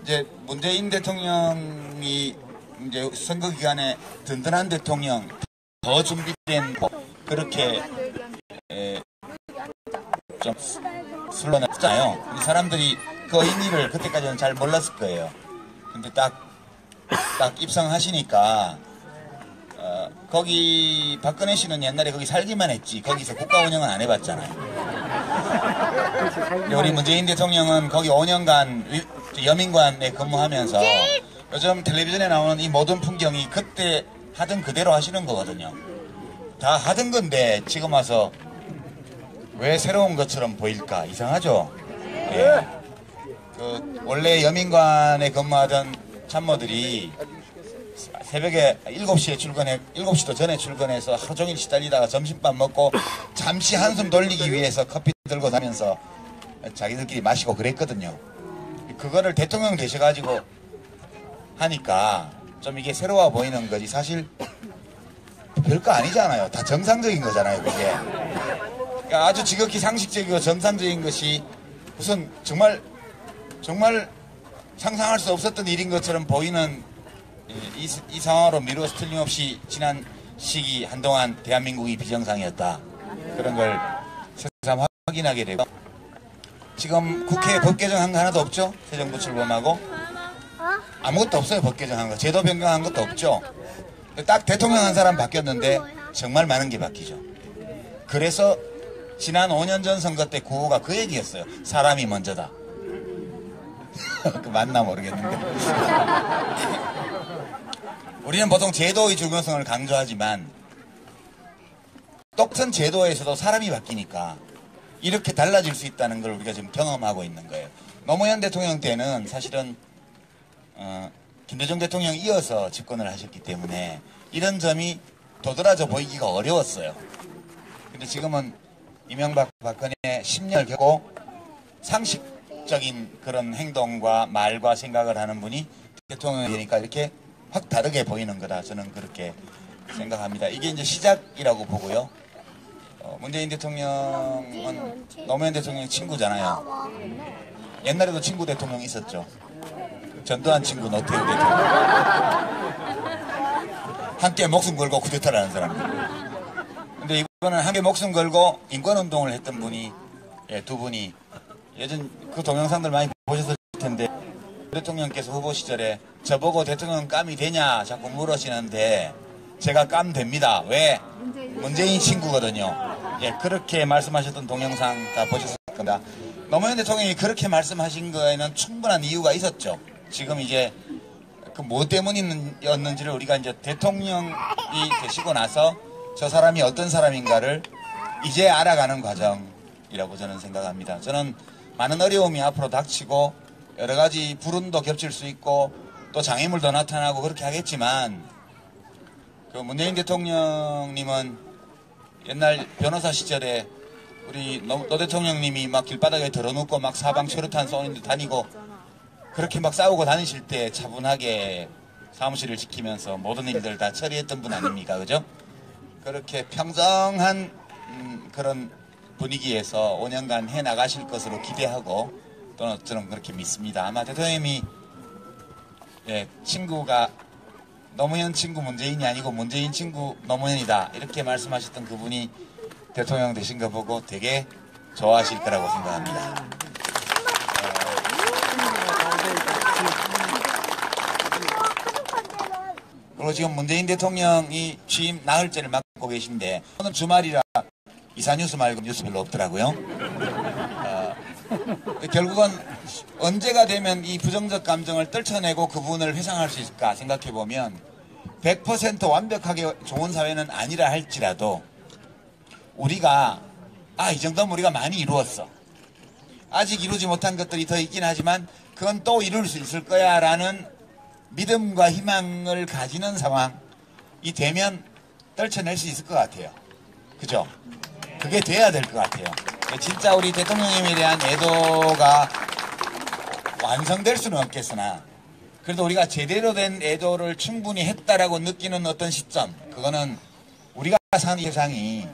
이제 문재인 대통령이 이제 선거 기간에 든든한 대통령, 더 준비된 그렇게 좀 슬로건을 했잖아요. 사람들이 그 의미를 그때까지는 잘 몰랐을 거예요. 근데 딱 입성하시니까 거기 박근혜 씨는 옛날에 거기 살기만 했지 거기서 국가 운영은 안 해봤잖아요. 우리 문재인 대통령은 거기 5년간 여민관에 근무하면서 요즘 텔레비전에 나오는 이 모든 풍경이 그때 하던 그대로 하시는 거거든요. 다 하던 건데 지금 와서 왜 새로운 것처럼 보일까? 이상하죠? 예. 그 원래 여민관에 근무하던 참모들이 새벽에 7시에 출근해, 7시도 전에 출근해서 하루 종일 시달리다가 점심밥 먹고 잠시 한숨 돌리기 위해서 커피 들고 다니면서 자기들끼리 마시고 그랬거든요. 그거를 대통령 되셔가지고 하니까 좀 이게 새로워 보이는 거지 사실 별거 아니잖아요. 다 정상적인 거잖아요, 그게. 그러니까 아주 지극히 상식적이고 정상적인 것이 우선 정말 상상할 수 없었던 일인 것처럼 보이는 이 상황으로 미루어서 틀림없이 지난 시기 한동안 대한민국이 비정상이었다. 그런 걸 새삼 확인하게 되고 지금 국회에 법 개정한 거 하나도 없죠? 새 정부 출범하고 아무것도 없어요. 법 개정한 거. 제도 변경한 것도 없죠. 딱 대통령 한 사람 바뀌었는데 정말 많은 게 바뀌죠. 그래서 지난 5년 전 선거 때 구호가 그 얘기였어요. 사람이 먼저다. 그 맞나 모르겠는데. 우리는 보통 제도의 중요성을 강조하지만 똑같은 제도에서도 사람이 바뀌니까 이렇게 달라질 수 있다는 걸 우리가 지금 경험하고 있는 거예요. 노무현 대통령 때는 사실은 김대중 대통령 이어서 집권을 하셨기 때문에 이런 점이 도드라져 보이기가 어려웠어요. 근데 지금은 이명박 박근혜 10년을 겪고 상식적인 그런 행동과 말과 생각을 하는 분이 대통령이 되니까 이렇게 확 다르게 보이는 거다. 저는 그렇게 생각합니다. 이게 이제 시작이라고 보고요. 문재인 대통령은 노무현 대통령 친구잖아요. 옛날에도 친구 대통령 있었죠. 전두환 친구 노태우 대통령. 함께 목숨 걸고 쿠데타를 하는 사람들. 근데 이거는 함께 목숨 걸고 인권운동을 했던 분이 두 분이 예전 그 동영상들 많이 보셨을 텐데 대통령께서 후보 시절에 저보고 대통령 감이 되냐 자꾸 물으시는데 제가 감 됩니다. 왜? 문재인 친구거든요. 예, 그렇게 말씀하셨던 동영상 다 보셨을 겁니다. 노무현 대통령이 그렇게 말씀하신 거에는 충분한 이유가 있었죠. 지금 이제 그 뭐 때문이었는지를 우리가 이제 대통령이 되시고 나서 저 사람이 어떤 사람인가를 이제 알아가는 과정이라고 저는 생각합니다. 저는 많은 어려움이 앞으로 닥치고 여러 가지 불운도 겹칠 수 있고 또 장애물도 나타나고 그렇게 하겠지만 그 문재인 대통령님은 옛날 변호사 시절에 우리 노 대통령님이 막 길바닥에 들어눕고 막 사방 최루탄 쏘는 데 다니고 그렇게 막 싸우고 다니실 때 차분하게 사무실을 지키면서 모든 일들 다 처리했던 분 아닙니까? 그죠? 그렇게 평정한 그런 분위기에서 5년간 해나가실 것으로 기대하고 또는 저는 그렇게 믿습니다. 아마 대통령님이 친구가 노무현 친구 문재인이 아니고 문재인 친구 노무현이다 이렇게 말씀하셨던 그분이 대통령 되신 거 보고 되게 좋아하실 거라고 생각합니다. 그리고 지금 문재인 대통령이 취임 나흘째를 맡고 계신데 오늘 주말이라 이사뉴스 말고 뉴스 별로 없더라고요. 결국은 언제가 되면 이 부정적 감정을 떨쳐내고 그분을 회상할 수 있을까 생각해보면 100% 완벽하게 좋은 사회는 아니라 할지라도 우리가 이 정도면 우리가 많이 이루었어. 아직 이루지 못한 것들이 더 있긴 하지만 그건 또 이룰 수 있을 거야 라는 믿음과 희망을 가지는 상황이 되면 떨쳐낼 수 있을 것 같아요. 그죠? 그게 돼야 될 것 같아요. 진짜 우리 대통령님에 대한 애도가 완성될 수는 없겠으나 그래도 우리가 제대로 된 애도를 충분히 했다라고 느끼는 어떤 시점, 그거는 우리가 사는 세상이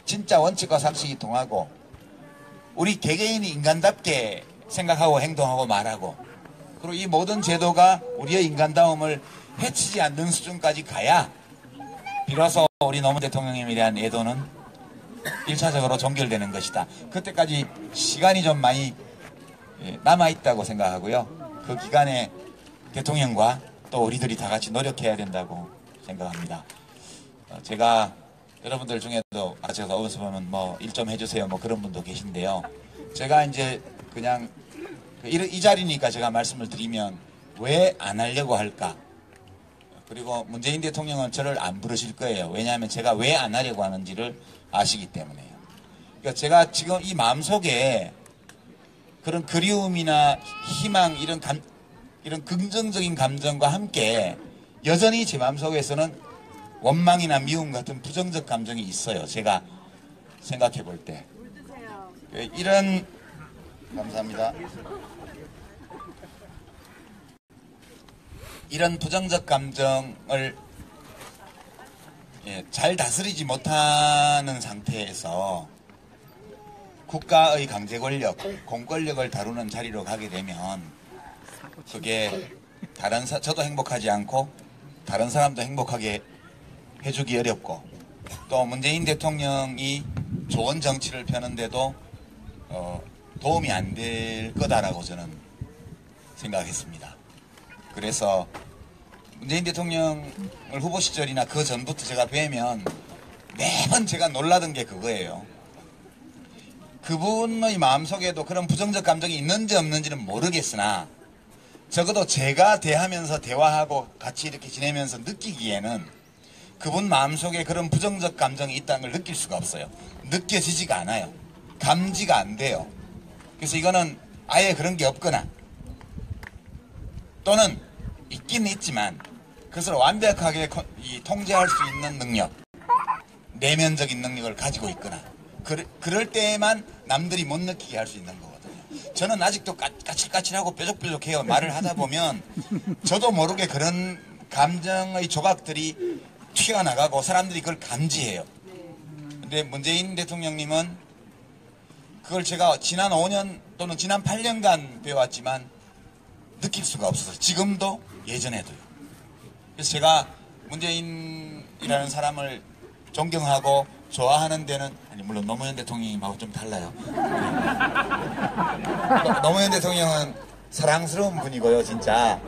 진짜 원칙과 상식이 통하고 우리 개개인이 인간답게 생각하고 행동하고 말하고 그리고 이 모든 제도가 우리의 인간다움을 해치지 않는 수준까지 가야 비로소 우리 노무현 대통령님에 대한 애도는 1차적으로 종결되는 것이다. 그때까지 시간이 좀 많이 남아있다고 생각하고요. 그 기간에 대통령과 또 우리들이 다 같이 노력해야 된다고 생각합니다. 제가 여러분들 중에도 제가 어디서 보면 뭐 일 좀 해주세요 뭐 그런 분도 계신데요. 제가 이제 그냥 이 자리니까 제가 말씀을 드리면 왜 안 하려고 할까? 그리고 문재인 대통령은 저를 안 부르실 거예요. 왜냐하면 제가 왜 안 하려고 하는지를 아시기 때문에요. 그러니까 제가 지금 이 마음속에 그런 그리움이나 희망 이런 긍정적인 감정과 함께 여전히 제 마음속에서는 원망이나 미움 같은 부정적 감정이 있어요. 제가 생각해 볼 때. 이런 감사합니다. 이런 부정적 감정을 잘 다스리지 못하는 상태에서 국가의 강제 권력, 공권력을 다루는 자리로 가게 되면 그게 저도 행복하지 않고 다른 사람도 행복하게 해주기 어렵고 또 문재인 대통령이 좋은 정치를 펴는데도 도움이 안 될 거다라고 저는 생각했습니다. 그래서 문재인 대통령을 후보 시절이나 그 전부터 제가 뵈면 매번 제가 놀라던 게 그거예요. 그분의 마음속에도 그런 부정적 감정이 있는지 없는지는 모르겠으나 적어도 제가 대하면서 대화하고 같이 이렇게 지내면서 느끼기에는 그분 마음속에 그런 부정적 감정이 있다는 걸 느낄 수가 없어요. 느껴지지가 않아요. 감지가 안 돼요. 그래서 이거는 아예 그런 게 없거나 또는 있기는 있지만 그것을 완벽하게 통제할 수 있는 능력, 내면적인 능력을 가지고 있거나 그럴 때에만 남들이 못 느끼게 할 수 있는 거거든요. 저는 아직도 까칠까칠하고 뾰족뾰족해요. 말을 하다 보면 저도 모르게 그런 감정의 조각들이 튀어나가고 사람들이 그걸 감지해요. 근데 문재인 대통령님은 그걸 제가 지난 5년 또는 지난 8년간 배워왔지만 느낄 수가 없어서 지금도 예전에도요. 그래서 제가 문재인이라는 사람을 존경하고 좋아하는 데는 물론 노무현 대통령님하고 좀 달라요. 노무현 대통령은 사랑스러운 분이고요 진짜.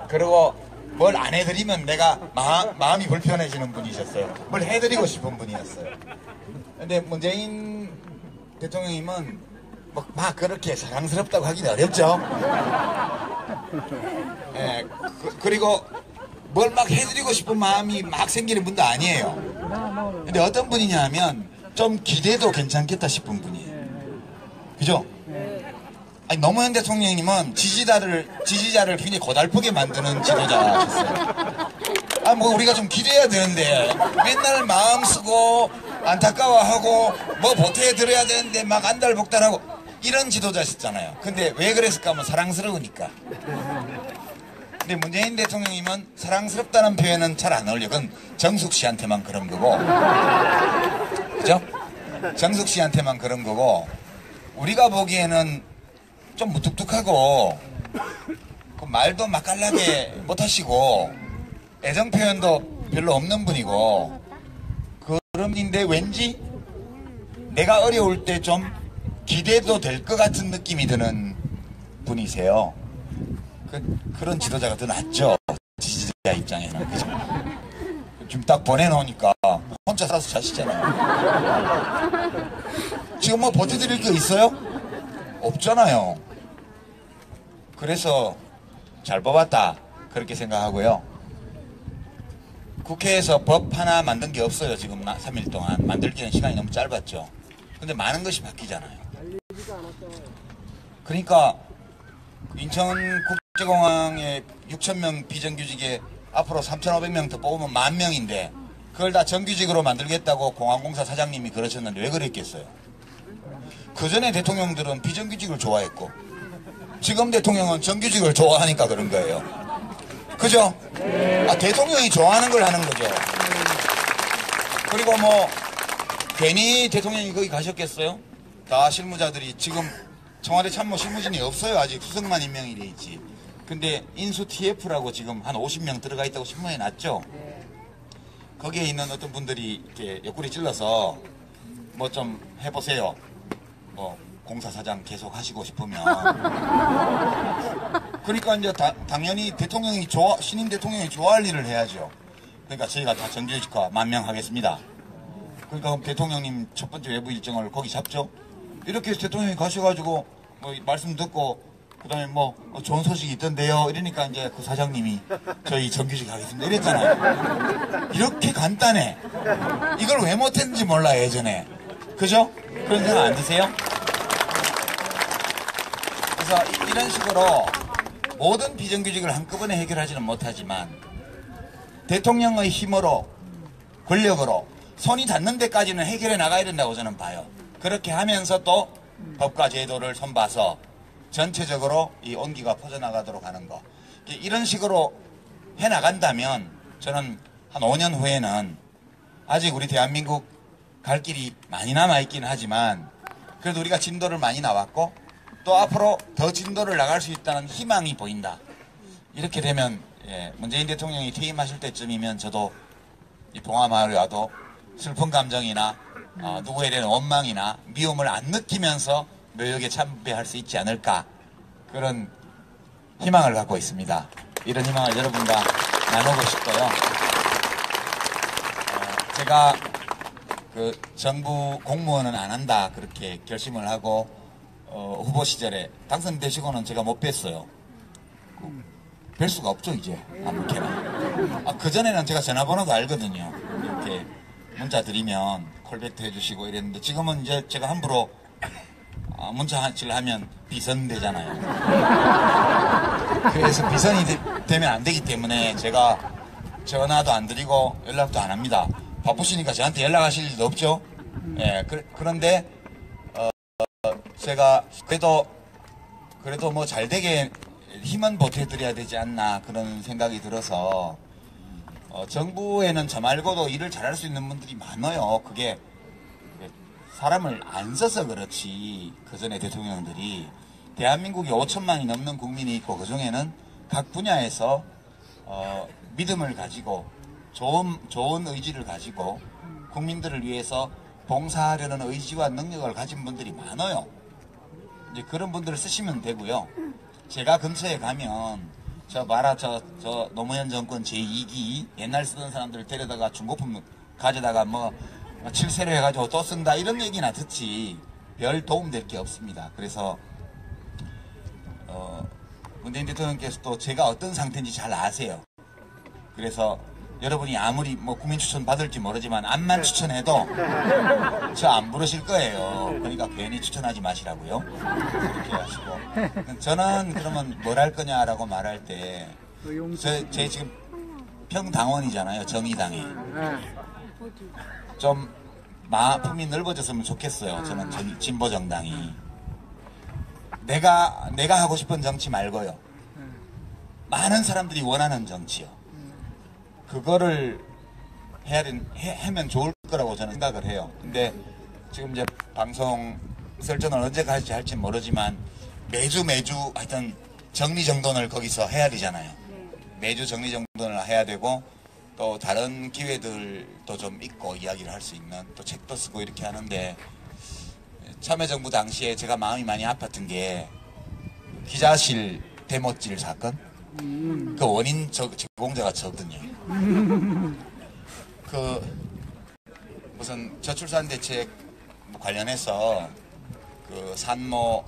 그리고 뭘 안 해드리면 내가 마음이 불편해지는 분이셨어요. 뭘 해드리고 싶은 분이었어요. 근데 문재인 대통령님은 막 그렇게 사랑스럽다고 하기는 어렵죠. 그리고 뭘 막 해드리고 싶은 마음이 막 생기는 분도 아니에요. 근데 어떤 분이냐 하면 좀 기대도 괜찮겠다 싶은 분이에요. 그죠? 아니, 노무현 대통령님은 지지자를 굉장히 고달프게 만드는 지도자셨어요. 뭐 우리가 좀 기대해야 되는데 맨날 마음 쓰고 안타까워하고 뭐 보태드려야 되는데 막 안달복달하고 이런 지도자셨잖아요. 근데 왜 그랬을까 하면 사랑스러우니까. 근데 문재인 대통령님은 사랑스럽다는 표현은 잘 안 어울려. 그건 정숙 씨한테만 그런 거고. 그죠? 정숙 씨한테만 그런 거고 우리가 보기에는 좀 무뚝뚝하고 그 말도 맛깔나게 못하시고 애정 표현도 별로 없는 분이고 그런 분인데 왠지 내가 어려울 때 좀 기대도 될 것 같은 느낌이 드는 분이세요. 그런 지도자가 더 낫죠. 지지자 입장에는. 그죠? 지금 딱 보내놓으니까 혼자 살아서 자시잖아요. 지금 뭐 보태드릴 게 있어요? 없잖아요. 그래서 잘 뽑았다 그렇게 생각하고요. 국회에서 법 하나 만든 게 없어요. 지금 3일 동안 만들기는 시간이 너무 짧았죠. 근데 많은 것이 바뀌잖아요. 그러니까 인천국제공항에 6,000명 비정규직에 앞으로 3,500명 더 뽑으면 10,000명인데 그걸 다 정규직으로 만들겠다고 공항공사 사장님이 그러셨는데 왜 그랬겠어요? 그 전에 대통령들은 비정규직을 좋아했고 지금 대통령은 정규직을 좋아하니까 그런 거예요. 그죠? 대통령이 좋아하는 걸 하는 거죠. 그리고 뭐 괜히 대통령이 거기 가셨겠어요? 다 실무자들이 지금 청와대 참모 실무진이 없어요. 아직 수석만 임명이 돼 있지. 근데 인수 TF라고 지금 한 50명 들어가 있다고 신문에 났죠? 거기에 있는 어떤 분들이 이렇게 옆구리 찔러서 뭐 좀 해보세요. 뭐 공사사장 계속 하시고 싶으면. 그러니까 이제 당연히 대통령이 신임 대통령이 좋아할 일을 해야죠. 그러니까 저희가 다 정규직화 만명하겠습니다. 그러니까 대통령님 첫 번째 외부 일정을 거기 잡죠. 이렇게 해서 대통령이 가셔가지고 뭐 말씀 듣고 그다음에 뭐 좋은 소식이 있던데요. 이러니까 이제 그 사장님이 저희 정규직 하겠습니다. 이랬잖아요. 이렇게 간단해. 이걸 왜 못했는지 몰라 예전에. 그죠? 그런 생각 안 드세요? 그래서 이런 식으로 모든 비정규직을 한꺼번에 해결하지는 못하지만 대통령의 힘으로 권력으로 손이 닿는 데까지는 해결해 나가야 된다고 저는 봐요. 그렇게 하면서 또 법과 제도를 손봐서 전체적으로 이 온기가 퍼져나가도록 하는 거. 이런 식으로 해나간다면 저는 한 5년 후에는 아직 우리 대한민국 갈 길이 많이 남아있긴 하지만 그래도 우리가 진도를 많이 나왔고 또 앞으로 더 진도를 나갈 수 있다는 희망이 보인다. 이렇게 되면 문재인 대통령이 퇴임하실 때쯤이면 저도 이 봉화마을에 와도 슬픈 감정이나 누구에 대한 원망이나 미움을 안 느끼면서 묘역에 참배할 수 있지 않을까 그런 희망을 갖고 있습니다. 이런 희망을 여러분과 나누고 싶고요. 제가 그 정부 공무원은 안 한다 그렇게 결심을 하고 후보 시절에 당선되시고는 제가 못 뵀어요. 뵐 수가 없죠 이제 아무렇게나. 그전에는 제가 전화번호도 알거든요. 이렇게 문자 드리면 콜백도 해주시고 이랬는데 지금은 이제 제가 함부로 문자질 하면 비선되잖아요. 그래서 비선이 되면 안 되기 때문에 제가 전화도 안 드리고 연락도 안 합니다. 바쁘시니까 저한테 연락하실 일도 없죠. 예, 그런데 제가 그래도 뭐 잘되게 힘은 보태드려야 되지 않나 그런 생각이 들어서 정부에는 저 말고도 일을 잘할 수 있는 분들이 많아요. 그게 사람을 안 써서 그렇지 그전에 대통령들이 대한민국이 5천만이 넘는 국민이 있고 그중에는 각 분야에서 믿음을 가지고 좋은 의지를 가지고 국민들을 위해서 봉사하려는 의지와 능력을 가진 분들이 많아요. 이제 그런 분들을 쓰시면 되고요. 제가 근처에 가면 저 노무현 정권 제2기 옛날 쓰던 사람들 데려다가 중고품 가져다가 뭐 7세로 해가지고 또 쓴다 이런 얘기나 듣지 별 도움될 게 없습니다. 그래서 문재인 대통령께서도 제가 어떤 상태인지 잘 아세요. 그래서 여러분이 아무리 뭐 국민 추천 받을지 모르지만 암만 추천해도 저 안 부르실 거예요. 그러니까 괜히 추천하지 마시라고요. 그렇게 하시고 저는 그러면 뭘 할 거냐라고 말할 때 제 지금 평당원이잖아요. 정의당에 좀 마음이 넓어졌으면 좋겠어요. 저는 진보 정당이 내가 하고 싶은 정치 말고요. 많은 사람들이 원하는 정치요. 그거를 하면 좋을 거라고 저는 생각을 해요. 근데 지금 이제 방송 설정을 언제까지 할지 모르지만 매주 하여튼 정리정돈을 거기서 해야 되잖아요. 매주 정리정돈을 해야 되고 또 다른 기회들도 좀 있고 이야기를 할 수 있는 또 책도 쓰고 이렇게 하는데 참여정부 당시에 제가 마음이 많이 아팠던 게 기자실 대못질 사건 그 원인 제공자가 저거든요. 그 무슨 저출산 대책 관련해서 그 산모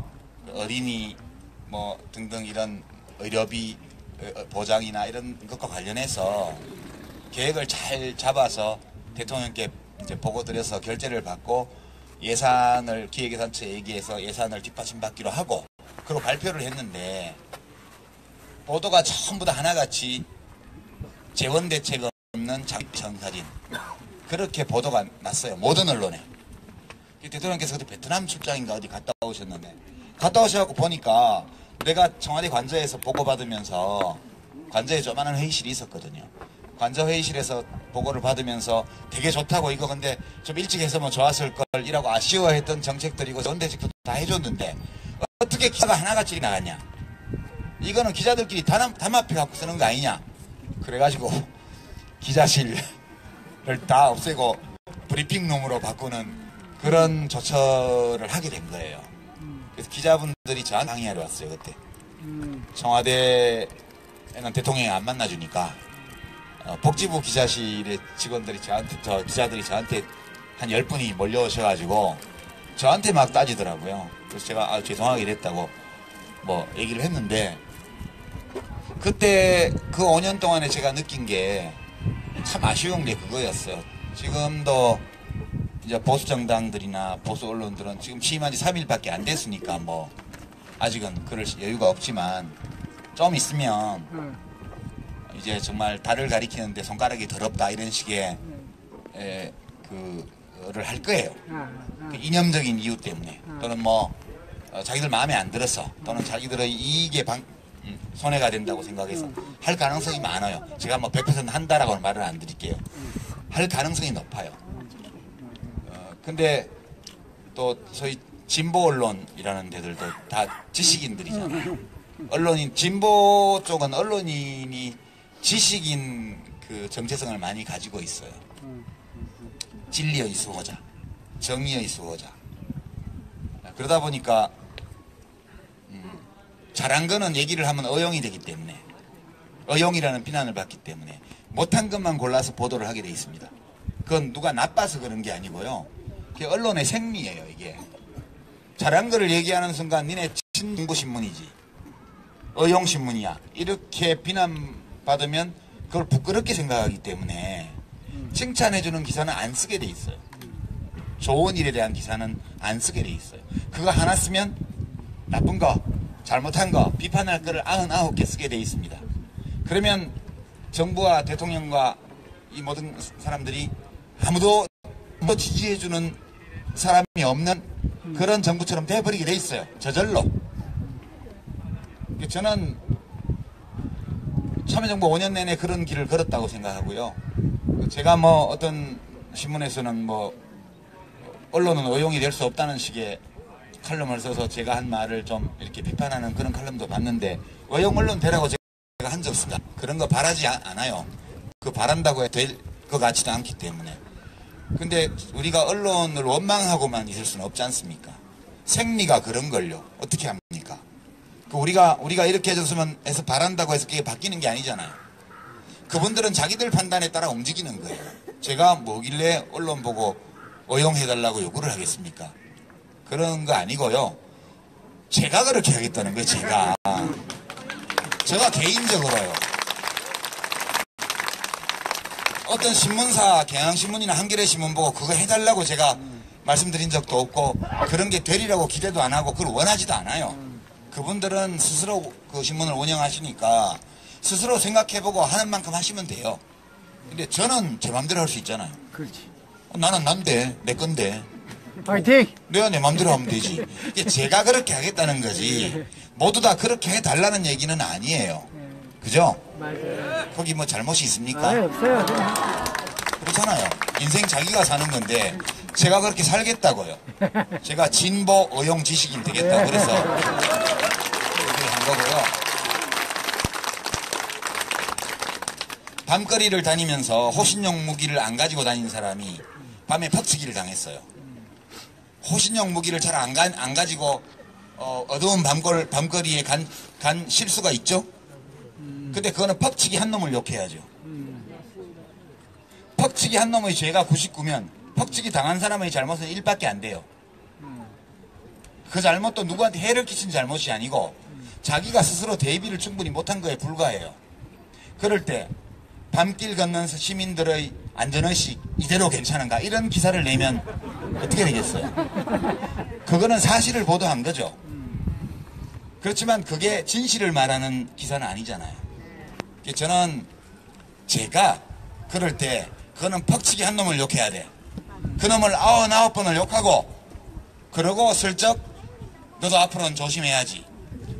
어린이 뭐 등등 이런 의료비 보장이나 이런 것과 관련해서 계획을 잘 잡아서 대통령께 이제 보고 드려서 결재를 받고 예산을 기획예산처에 얘기해서 예산을 뒷받침받기로 하고 그리고 발표를 했는데 보도가 전부 다 하나같이 재원 대책 없는 장비전 사진 그렇게 보도가 났어요. 모든 언론에. 대통령께서 그때 베트남 출장인가 어디 갔다 오셨는데 갔다 오셔갖고 보니까 내가 청와대 관저에서 보고받으면서 관저에 조그마한 회의실이 있었거든요. 관저 회의실에서 보고를 받으면서 되게 좋다고 이거 근데 좀 일찍 했으면 좋았을 걸 이라고 아쉬워했던 정책들이고 좋은 대책도 다 해줬는데 어떻게 기사가 하나같이 나갔냐. 이거는 기자들끼리 담합해 갖고 쓰는 거 아니냐. 그래가지고 기자실을 다 없애고 브리핑룸으로 바꾸는 그런 조처를 하게 된 거예요. 그래서 기자분들이 저한테 항의하러 왔어요. 그때 청와대에는 대통령이 안 만나주니까 복지부 기자실의 직원들이 기자들이 저한테 한 10분이 몰려오셔가지고 저한테 막 따지더라고요. 그래서 제가 죄송하게 이랬다고 뭐 얘기를 했는데, 그때 그 5년 동안에 제가 느낀 게 참 아쉬운 게 그거였어요. 지금도 이제 보수 정당들이나 보수 언론들은 지금 취임한 지 3일밖에 안 됐으니까 뭐 아직은 그럴 여유가 없지만, 좀 있으면 이제 정말 달을 가리키는데 손가락이 더럽다 이런 식의 그를 할 거예요. 그 이념적인 이유 때문에, 또는 뭐 자기들 마음에 안 들어서, 또는 자기들의 이익에 손해가 된다고 생각해서 할 가능성이 많아요. 제가 뭐 100% 한다라고는 말을 안 드릴게요. 할 가능성이 높아요. 근데 또 소위 진보 언론이라는 데들도 다 지식인들이잖아요. 진보 쪽은 언론인이 지식인 그 정체성을 많이 가지고 있어요. 진리의 수호자, 정의의 수호자. 그러다 보니까 잘한 거는 얘기를 하면 어용이 되기 때문에, 어용이라는 비난을 받기 때문에 못한 것만 골라서 보도를 하게 돼 있습니다. 그건 누가 나빠서 그런 게 아니고요. 그게 언론의 생리예요. 이게 잘한 거를 얘기하는 순간 니네 친정부 신문이지, 어용 신문이야, 이렇게 비난받으면 그걸 부끄럽게 생각하기 때문에 칭찬해주는 기사는 안 쓰게 돼 있어요. 좋은 일에 대한 기사는 안 쓰게 돼 있어요. 그거 하나 쓰면 나쁜 거, 잘못한 거, 비판할 거를 99개 쓰게 돼 있습니다. 그러면 정부와 대통령과 이 모든 사람들이 아무도 지지해주는 사람이 없는 그런 정부처럼 돼버리게 돼 있어요. 저절로. 저는 참여정부 5년 내내 그런 길을 걸었다고 생각하고요. 제가 뭐 어떤 신문에서는 뭐 언론은 어용이 될 수 없다는 식의 칼럼을 써서 제가 한 말을 좀 이렇게 비판하는 그런 칼럼도 봤는데, 어용 언론 되라고 제가 한 적 없습니다. 그런 거 바라지 않아요. 그 바란다고 될 것 같지도 않기 때문에. 근데 우리가 언론을 원망하고만 있을 수는 없지 않습니까? 생리가 그런 걸요. 어떻게 합니까? 우리가 이렇게 해줬으면 해서 바란다고 해서 그게 바뀌는 게 아니잖아요. 그분들은 자기들 판단에 따라 움직이는 거예요. 제가 뭐길래 언론 보고 어용해달라고 요구를 하겠습니까? 그런 거 아니고요. 제가 그렇게 하겠다는 거예요. 제가 개인적으로요. 어떤 신문사, 경향신문이나 한겨레신문 보고 그거 해달라고 제가 말씀드린 적도 없고, 그런 게 되리라고 기대도 안 하고 그걸 원하지도 않아요. 그분들은 스스로 그 신문을 운영하시니까 스스로 생각해보고 하는 만큼 하시면 돼요. 근데 저는 제 맘대로 할 수 있잖아요. 그렇지. 나는 난데, 내 건데. 파이팅! 내가 내 맘대로 하면 되지. 제가 그렇게 하겠다는 거지, 모두 다 그렇게 해달라는 얘기는 아니에요. 그죠? 맞아요. 거기 뭐 잘못이 있습니까? 없어요. 그렇잖아요. 인생 자기가 사는 건데 제가 그렇게 살겠다고요. 제가 진보 어용 지식인 되겠다고 그래서 그렇게 한 거고요. 밤거리를 다니면서 호신용 무기를 안 가지고 다니는 사람이 밤에 퍽치기를 당했어요. 호신용 무기를 잘 안 가지고 어두운 밤거리에 간 실수가 있죠? 근데 그거는 퍽치기 한 놈을 욕해야죠. 퍽치기 한 놈의 죄가 99면 퍽치기 당한 사람의 잘못은 1밖에 안 돼요. 그 잘못도 누구한테 해를 끼친 잘못이 아니고 자기가 스스로 대비를 충분히 못한 거에 불과해요. 그럴 때 밤길 걷는 시민들의 안전의식 이대로 괜찮은가, 이런 기사를 내면 어떻게 되겠어요? 그거는 사실을 보도한 거죠. 그렇지만 그게 진실을 말하는 기사는 아니잖아요. 저는 제가 그럴 때 그거는 퍽치기 한 놈을 욕해야 돼. 그 놈을 99번을 욕하고, 그러고 슬쩍 너도 앞으로는 조심해야지.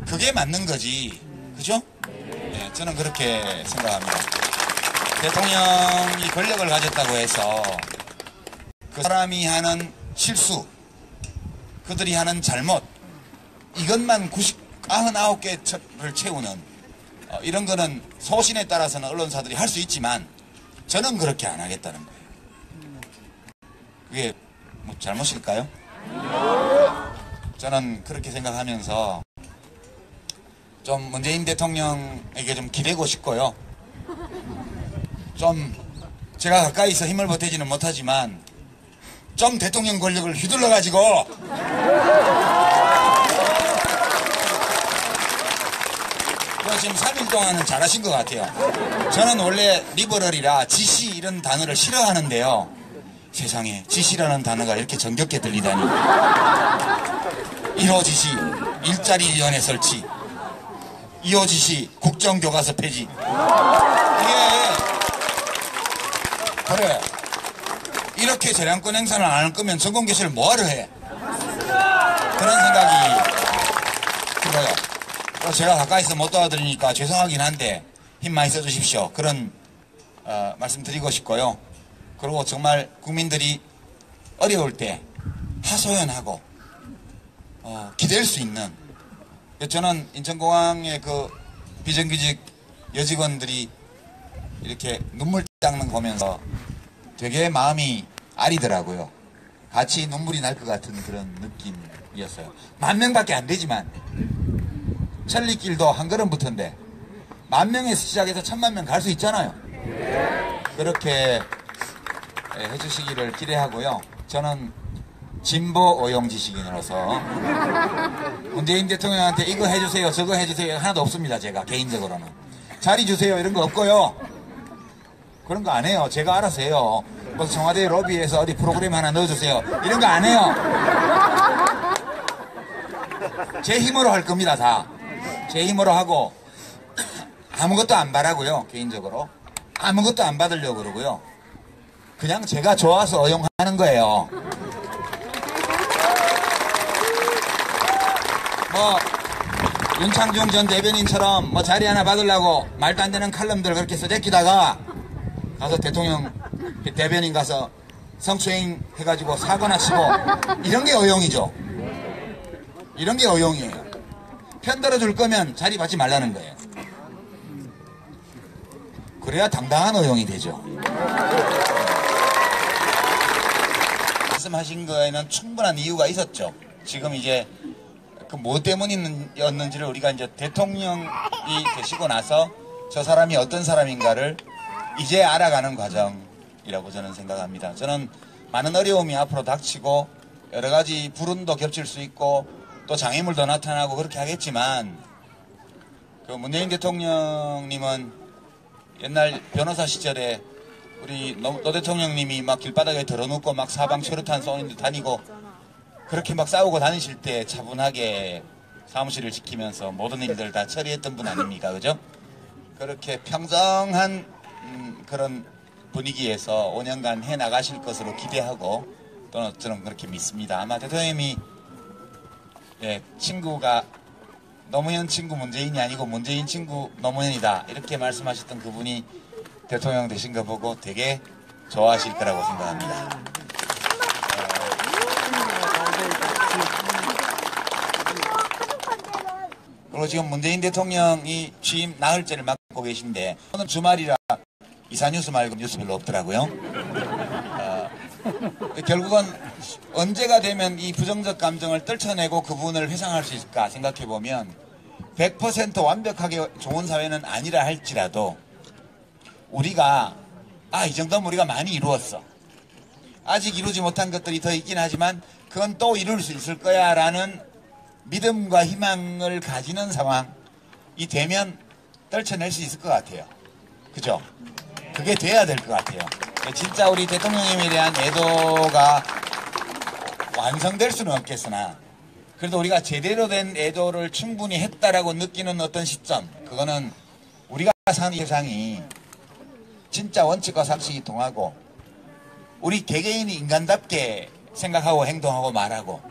그게 맞는 거지. 그죠? 네, 저는 그렇게 생각합니다. 대통령이 권력을 가졌다고 해서 그 사람이 하는 실수, 그들이 하는 잘못, 이것만 99개를 채우는 이런 거는 소신에 따라서는 언론사들이 할 수 있지만 저는 그렇게 안 하겠다는 거예요. 그게 뭐 잘못일까요? 저는 그렇게 생각하면서 좀 문재인 대통령에게 좀 기대고 싶고요. 좀 제가 가까이서 힘을 보태지는 못하지만 좀 대통령 권력을 휘둘러 가지고 지금 3일 동안은 잘하신 것 같아요. 저는 원래 리버럴이라 지시 이런 단어를 싫어하는데요. 세상에 지시라는 단어가 이렇게 정겹게 들리다니. 1호 지시 일자리위원회 설치, 2호 지시 국정교과서 폐지. 이게 그래 이렇게 재량권 행사를 안 할 거면 전공교실을 뭐하러 해? 그런 생각이 들어요. 제가 가까이서 못 도와드리니까 죄송하긴 한데 힘 많이 써주십시오. 그런 말씀드리고 싶고요. 그리고 정말 국민들이 어려울 때 하소연하고 기댈 수 있는, 저는 인천공항의 그 비정규직 여직원들이 이렇게 눈물 닦는 거 보면서 되게 마음이 아리더라고요. 같이 눈물이 날 것 같은 그런 느낌이었어요. 10,000명밖에 안 되지만 천리길도 한 걸음부터인데 10,000명에서 시작해서 1,000,000명 갈 수 있잖아요. 그렇게 해주시기를 기대하고요. 저는 진보 오용지식인으로서 문재인 대통령한테 이거 해주세요 저거 해주세요 하나도 없습니다. 제가 개인적으로는 자리 주세요 이런 거 없고요. 그런 거 안 해요. 제가 알아서 해요. 뭐 청와대 로비에서 어디 프로그램 하나 넣어주세요 이런 거 안 해요. 제 힘으로 할 겁니다. 다 제 힘으로 하고 아무것도 안 바라고요. 개인적으로 아무것도 안 받으려고 그러고요. 그냥 제가 좋아서 어용하는 거예요. 뭐 윤창중 전 대변인처럼 뭐 자리 하나 받으려고 말도 안 되는 칼럼들 그렇게 써제끼다가 가서 대통령 대변인 가서 성추행 해가지고 사고나 치고 이런 게 어용이죠. 이런 게 어용이에요. 편들어 줄 거면 자리 받지 말라는 거예요. 그래야 당당한 어용이 되죠. 말씀하신 거에는 충분한 이유가 있었죠. 지금 이제 그 뭐 때문이었는지를 우리가 이제 대통령이 되시고 나서 저 사람이 어떤 사람인가를 이제 알아가는 과정이라고 저는 생각합니다. 저는 많은 어려움이 앞으로 닥치고 여러 가지 불운도 겹칠 수 있고 또 장애물도 나타나고 그렇게 하겠지만 그 문재인 대통령님은 옛날 변호사 시절에 우리 노 대통령님이 막 길바닥에 들어눕고 막 사방 최루탄 쏘는 데 다니고 그렇게 막 싸우고 다니실 때 차분하게 사무실을 지키면서 모든 일들 다 처리했던 분 아닙니까? 그죠? 그렇게 평정한 그런 분위기에서 5년간 해나가실 것으로 기대하고 또는 저는 그렇게 믿습니다. 아마 대통령님이 친구가 노무현 친구 문재인이 아니고 문재인 친구 노무현이다 이렇게 말씀하셨던 그분이 대통령 되신 거 보고 되게 좋아하실 거라고 생각합니다. 그리고 지금 문재인 대통령이 취임 나흘째를 맡고 계신데 오늘 주말이라 이사뉴스 말고 뉴스 별로 없더라고요. 결국은 언제가 되면 이 부정적 감정을 떨쳐내고 그분을 회상할 수 있을까 생각해보면 100% 완벽하게 좋은 사회는 아니라 할지라도 우리가 이 정도면 우리가 많이 이루었어. 아직 이루지 못한 것들이 더 있긴 하지만 그건 또 이룰 수 있을 거야 라는 믿음과 희망을 가지는 상황이 되면 떨쳐낼 수 있을 것 같아요. 그죠? 그게 돼야 될 것 같아요. 진짜 우리 대통령님에 대한 애도가 완성될 수는 없겠으나 그래도 우리가 제대로 된 애도를 충분히 했다라고 느끼는 어떤 시점, 그거는 우리가 사는 세상이 진짜 원칙과 상식이 통하고 우리 개개인이 인간답게 생각하고 행동하고 말하고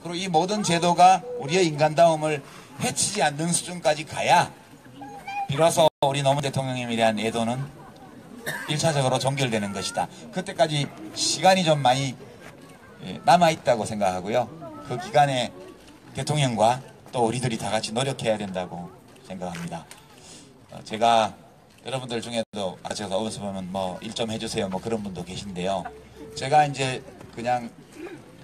그리고 이 모든 제도가 우리의 인간다움을 해치지 않는 수준까지 가야 비로소 우리 노무현 대통령님에 대한 애도는 1차적으로 종결되는 것이다. 그때까지 시간이 좀 많이 남아있다고 생각하고요. 그 기간에 대통령과 또 또 우리들이 다 같이 노력해야 된다고 생각합니다. 제가 여러분들 중에도 제가 어디서 보면 뭐 일 좀 해주세요 뭐 그런 분도 계신데요. 제가 이제 그냥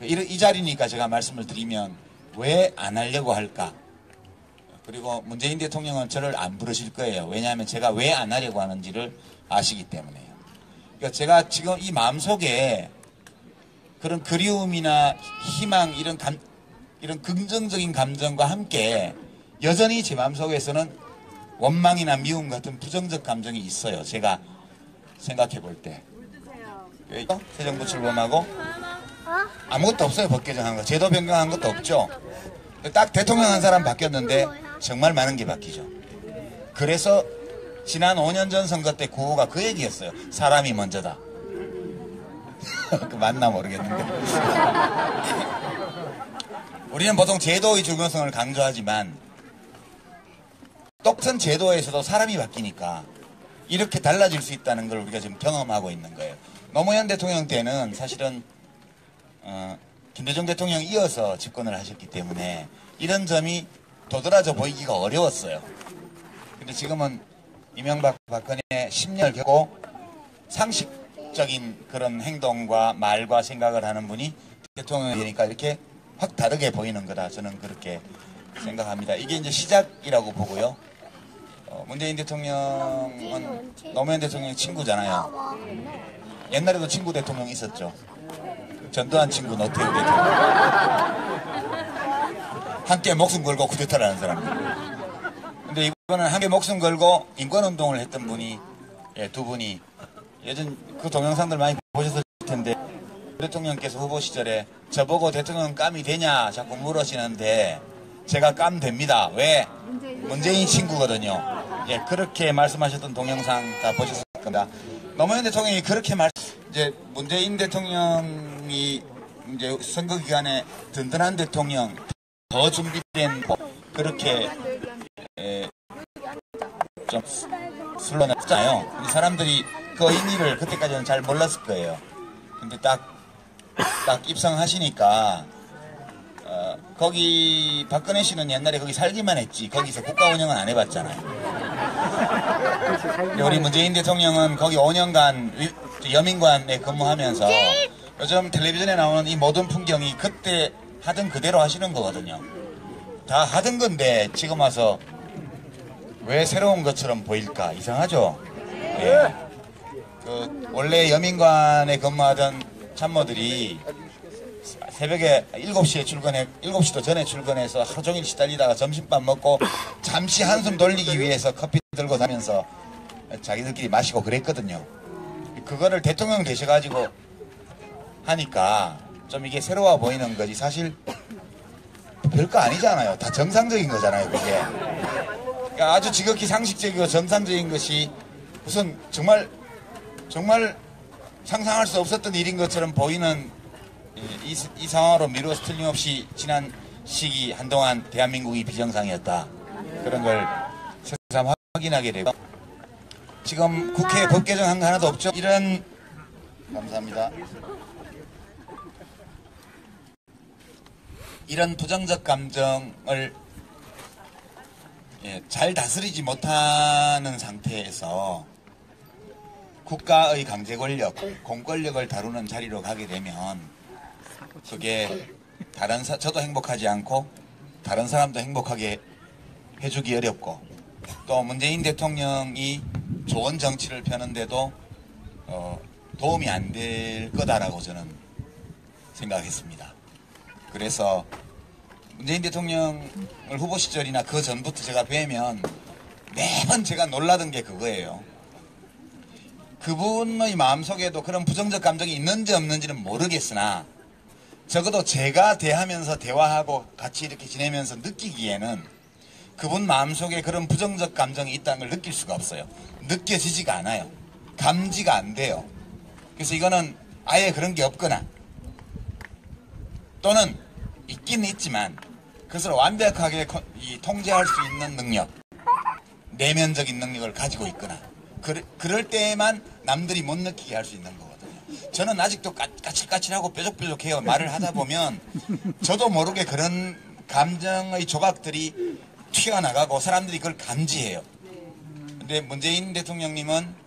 이 자리니까 제가 말씀을 드리면 왜 안 하려고 할까? 그리고 문재인 대통령은 저를 안 부르실 거예요. 왜냐하면 제가 왜 안 하려고 하는지를 아시기 때문에요. 그러니까 제가 지금 이 마음속에 그런 그리움이나 희망 이런 긍정적인 감정과 함께 여전히 제 마음속에서는 원망이나 미움 같은 부정적 감정이 있어요. 제가 생각해 볼 때. 새 정부 출범하고 아무것도 없어요. 법 개정한 거. 제도 변경한 것도 없죠. 딱 대통령 한 사람 바뀌었는데 정말 많은 게 바뀌죠. 그래서 지난 5년 전 선거 때 구호가 그 얘기였어요. 사람이 먼저다. 그 맞나 모르겠는데. 우리는 보통 제도의 중요성을 강조하지만 똑같은 제도에서도 사람이 바뀌니까 이렇게 달라질 수 있다는 걸 우리가 지금 경험하고 있는 거예요. 노무현 대통령 때는 사실은 김대중 대통령 이어서 집권을 하셨기 때문에 이런 점이 도드라져 보이기가 어려웠어요. 근데 지금은 이명박 박근혜 10년을 겪고 상식적인 그런 행동과 말과 생각을 하는 분이 대통령이니까 이렇게 확 다르게 보이는 거다. 저는 그렇게 생각합니다. 이게 이제 시작이라고 보고요. 문재인 대통령은 노무현 대통령 친구잖아요. 옛날에도 친구 대통령 있었죠. 전두환 친구 노태우 대통령. 함께 목숨 걸고 쿠데타를 하는 사람들. 근데 이번은 함께 목숨 걸고 인권운동을 했던 분이 두 분이 예전 그 동영상들 많이 보셨을 텐데 대통령께서 후보 시절에 저보고 대통령 깜이 되냐 자꾸 물으시는데 제가 깜 됩니다. 왜? 문재인 친구거든요. 예, 그렇게 말씀하셨던 동영상 다 보셨을 겁니다. 노무현 대통령이 그렇게 이제 문재인 대통령이 이제 선거 기간에 든든한 대통령, 더 준비된 그렇게 좀 술러냈잖아요. 사람들이 그 의미를 그때까지는 잘 몰랐을 거예요. 근데 딱 입성하시니까 거기 박근혜 씨는 옛날에 거기 살기만 했지 거기서 국가 운영은 안 해봤잖아요. 우리 문재인 대통령은 거기 5년간 여민관에 근무하면서 요즘 텔레비전에 나오는 이 모든 풍경이 그때 하던 그대로 하시는 거거든요. 다 하던 건데 지금 와서 왜 새로운 것처럼 보일까? 이상하죠? 예. 원래 여민관에 근무하던 참모들이 새벽에 7시에 7시도 전에 출근해서 하루 종일 시달리다가 점심밥 먹고 잠시 한숨 돌리기 위해서 커피 들고 다니면서 자기들끼리 마시고 그랬거든요. 그거를 대통령 되셔가지고 하니까 좀 이게 새로워 보이는 거지 사실 별거 아니잖아요. 다 정상적인 거잖아요, 그게. 그러니까 아주 지극히 상식적이고 정상적인 것이 무슨 정말 상상할 수 없었던 일인 것처럼 보이는 이 상황으로 미루어서 틀림없이 지난 시기 한동안 대한민국이 비정상이었다. 그런 걸 새삼 확인하게 되고 지금 국회에 법 개정한 거 하나도 없죠. 감사합니다. 이런 부정적 감정을 잘 다스리지 못하는 상태에서 국가의 강제 권력, 공권력을 다루는 자리로 가게 되면 그게 저도 행복하지 않고 다른 사람도 행복하게 해주기 어렵고 또 문재인 대통령이 좋은 정치를 펴는데도 도움이 안 될 거다라고 저는 생각했습니다. 그래서 문재인 대통령을 후보 시절이나 그 전부터 제가 뵈면 매번 제가 놀라던 게 그거예요. 그분의 마음속에도 그런 부정적 감정이 있는지 없는지는 모르겠으나 적어도 제가 대하면서 대화하고 같이 이렇게 지내면서 느끼기에는 그분 마음속에 그런 부정적 감정이 있다는 걸 느낄 수가 없어요. 느껴지지가 않아요. 감지가 안 돼요. 그래서 이거는 아예 그런 게 없거나 또는 있긴 있지만 그것을 완벽하게 통제할 수 있는 능력, 내면적인 능력을 가지고 있거나 그럴 때에만 남들이 못 느끼게 할 수 있는 거거든요. 저는 아직도 까칠까칠하고 뾰족뾰족해요. 말을 하다 보면 저도 모르게 그런 감정의 조각들이 튀어나가고 사람들이 그걸 감지해요. 근데 문재인 대통령님은